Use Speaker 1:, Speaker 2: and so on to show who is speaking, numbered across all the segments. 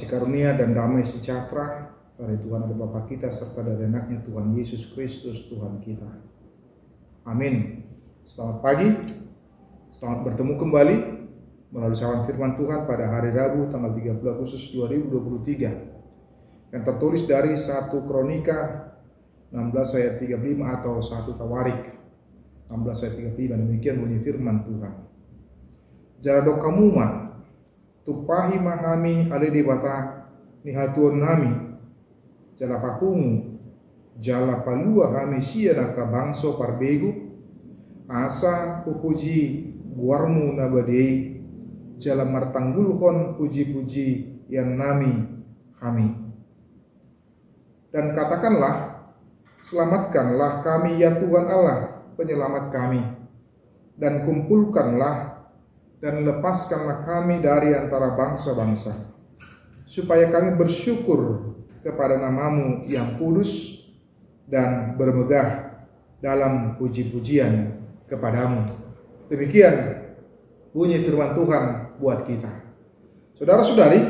Speaker 1: kasih karunia dan damai sejahtera dari Tuhan Allah Bapa kita serta dari anaknya Tuhan Yesus Kristus Tuhan kita. Amin. Selamat pagi, selamat bertemu kembali melalui sawan firman Tuhan pada hari Rabu tanggal 30 Agustus 2023 yang tertulis dari 1 Kronika 16 ayat 35 atau 1 Tawarik 16 ayat 35. Demikian bunyi firman Tuhan. Jala kamuma tupahi mahami ale debata nihatuan nami jala pakungu jala palua hami siana ka bangso parbegu asa upuji guarmu nabadei jala martanggulhon puji-puji yang nami kami. Dan katakanlah, selamatkanlah kami ya Tuhan Allah penyelamat kami, dan kumpulkanlah dan lepaskanlah kami dari antara bangsa-bangsa, supaya kami bersyukur kepada namamu yang kudus dan bermegah dalam puji-pujian kepadamu. Demikian bunyi firman Tuhan buat kita. Saudara-saudari,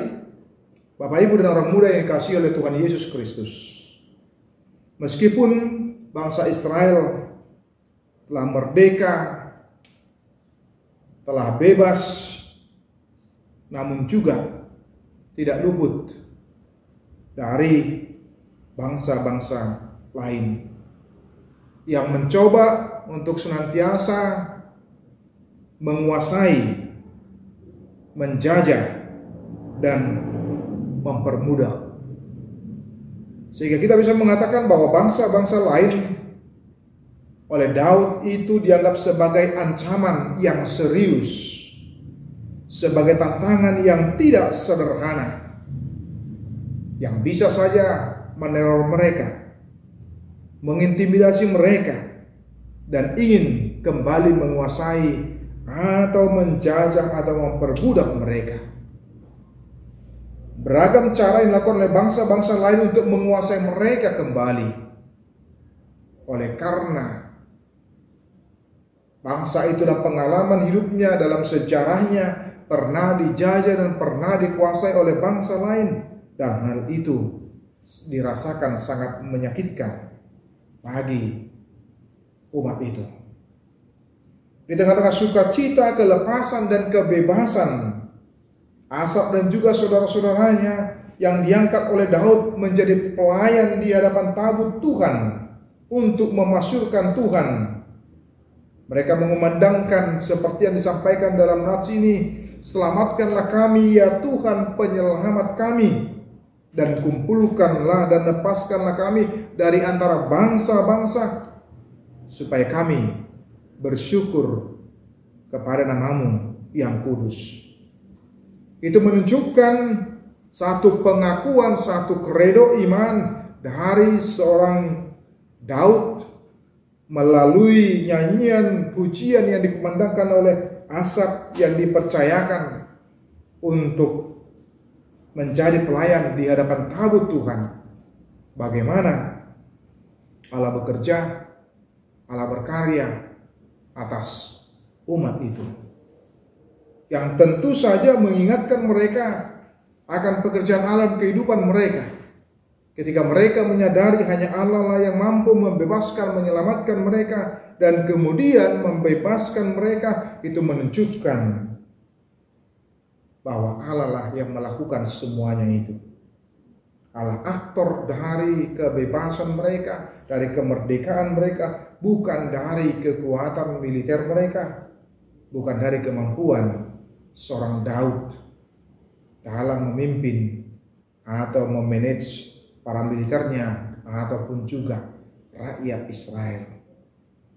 Speaker 1: Bapak Ibu dan orang muda yang dikasihi oleh Tuhan Yesus Kristus, meskipun bangsa Israel telah merdeka, telah bebas, namun juga tidak luput dari bangsa-bangsa lain yang mencoba untuk senantiasa menguasai, menjajah, dan mempermudah. Sehingga kita bisa mengatakan bahwa bangsa-bangsa lain oleh Daud itu dianggap sebagai ancaman yang serius, sebagai tantangan yang tidak sederhana, yang bisa saja meneror mereka, mengintimidasi mereka, dan ingin kembali menguasai atau menjajah atau memperbudak mereka. Beragam cara yang dilakukan oleh bangsa-bangsa lain untuk menguasai mereka kembali. Oleh karena bangsa itu dan pengalaman hidupnya dalam sejarahnya pernah dijajah dan pernah dikuasai oleh bangsa lain, dan hal itu dirasakan sangat menyakitkan bagi umat itu. Di tengah-tengah sukacita, kelepasan dan kebebasan, Asap dan juga saudara-saudaranya yang diangkat oleh Daud menjadi pelayan di hadapan tabut Tuhan untuk memasyurkan Tuhan. Mereka mengumandangkan seperti yang disampaikan dalam nats ini, selamatkanlah kami ya Tuhan penyelamat kami, dan kumpulkanlah dan lepaskanlah kami dari antara bangsa-bangsa, supaya kami bersyukur kepada namamu yang kudus. Itu menunjukkan satu pengakuan, satu kredo iman dari seorang Daud melalui nyanyian pujian yang dikumandangkan oleh Asaf yang dipercayakan untuk menjadi pelayan di hadapan tabut Tuhan. Bagaimana Allah bekerja, Allah berkarya atas umat itu, yang tentu saja mengingatkan mereka akan pekerjaan Allah dalam kehidupan mereka. Ketika mereka menyadari hanya Allah lah yang mampu membebaskan, menyelamatkan mereka, dan kemudian membebaskan mereka, itu menunjukkan bahwa Allah lah yang melakukan semuanya itu. Allah aktor dari kebebasan mereka, dari kemerdekaan mereka, bukan dari kekuatan militer mereka, bukan dari kemampuan seorang Daud dalam memimpin atau memanage para militernya ataupun juga rakyat Israel.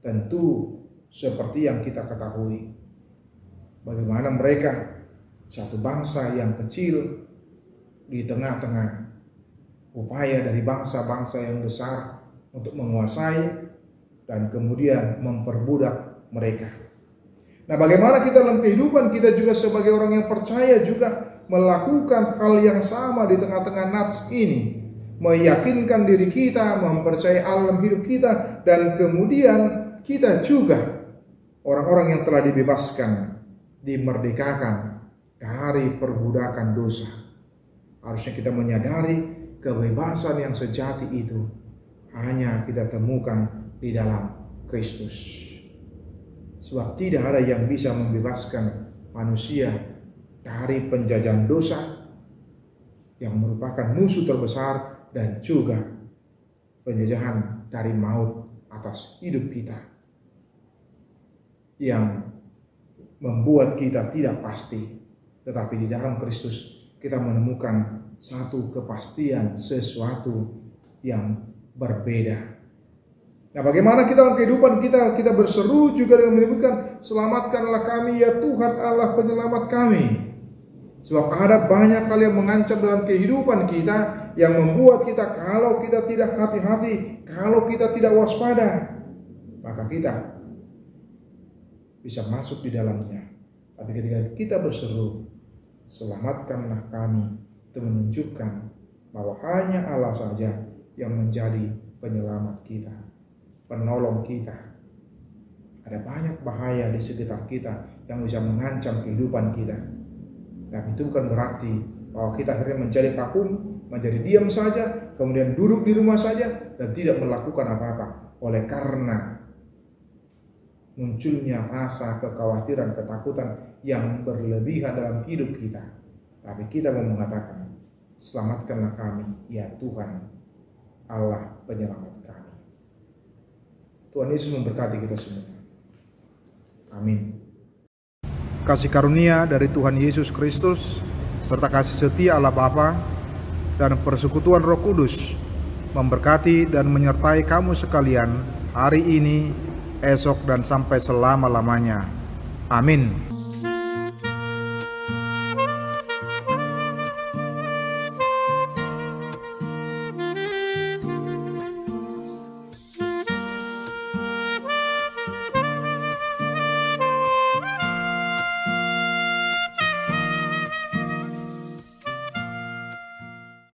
Speaker 1: Tentu seperti yang kita ketahui, bagaimana mereka satu bangsa yang kecil di tengah-tengah upaya dari bangsa-bangsa yang besar untuk menguasai dan kemudian memperbudak mereka. Nah, bagaimana kita dalam kehidupan kita juga sebagai orang yang percaya juga melakukan hal yang sama di tengah-tengah nats ini, meyakinkan diri kita, mempercayai Allah dalam hidup kita, dan kemudian kita juga orang-orang yang telah dibebaskan, dimerdekakan dari perbudakan dosa. Harusnya kita menyadari kebebasan yang sejati itu hanya kita temukan di dalam Kristus. Sebab tidak ada yang bisa membebaskan manusia dari penjajahan dosa yang merupakan musuh terbesar dan juga penjajahan dari maut atas hidup kita yang membuat kita tidak pasti. Tetapi di dalam Kristus kita menemukan satu kepastian, sesuatu yang berbeda. Nah, bagaimana kita dalam kehidupan kita berseru juga dengan menyebutkan, selamatkanlah kami ya Tuhan Allah penyelamat kami. Sebab ada banyak hal yang mengancam dalam kehidupan kita, yang membuat kita kalau kita tidak hati-hati, kalau kita tidak waspada, maka kita bisa masuk di dalamnya. Tapi ketika kita berseru, selamatkanlah kami, itu menunjukkan bahwa hanya Allah saja yang menjadi penyelamat kita, penolong kita. Ada banyak bahaya di sekitar kita yang bisa mengancam kehidupan kita. Tapi itu bukan berarti bahwa kita akhirnya menjadi vakum, menjadi diam saja, kemudian duduk di rumah saja dan tidak melakukan apa-apa. Oleh karena munculnya rasa kekhawatiran, ketakutan yang berlebihan dalam hidup kita. Tapi kita mau mengatakan, selamatkanlah kami ya Tuhan Allah penyelamat kami. Tuhan Yesus memberkati kita semua. Amin. Kasih karunia dari Tuhan Yesus Kristus serta kasih setia Allah Bapa dan persekutuan Roh Kudus memberkati dan menyertai kamu sekalian hari ini, esok, dan sampai selama-lamanya. Amin.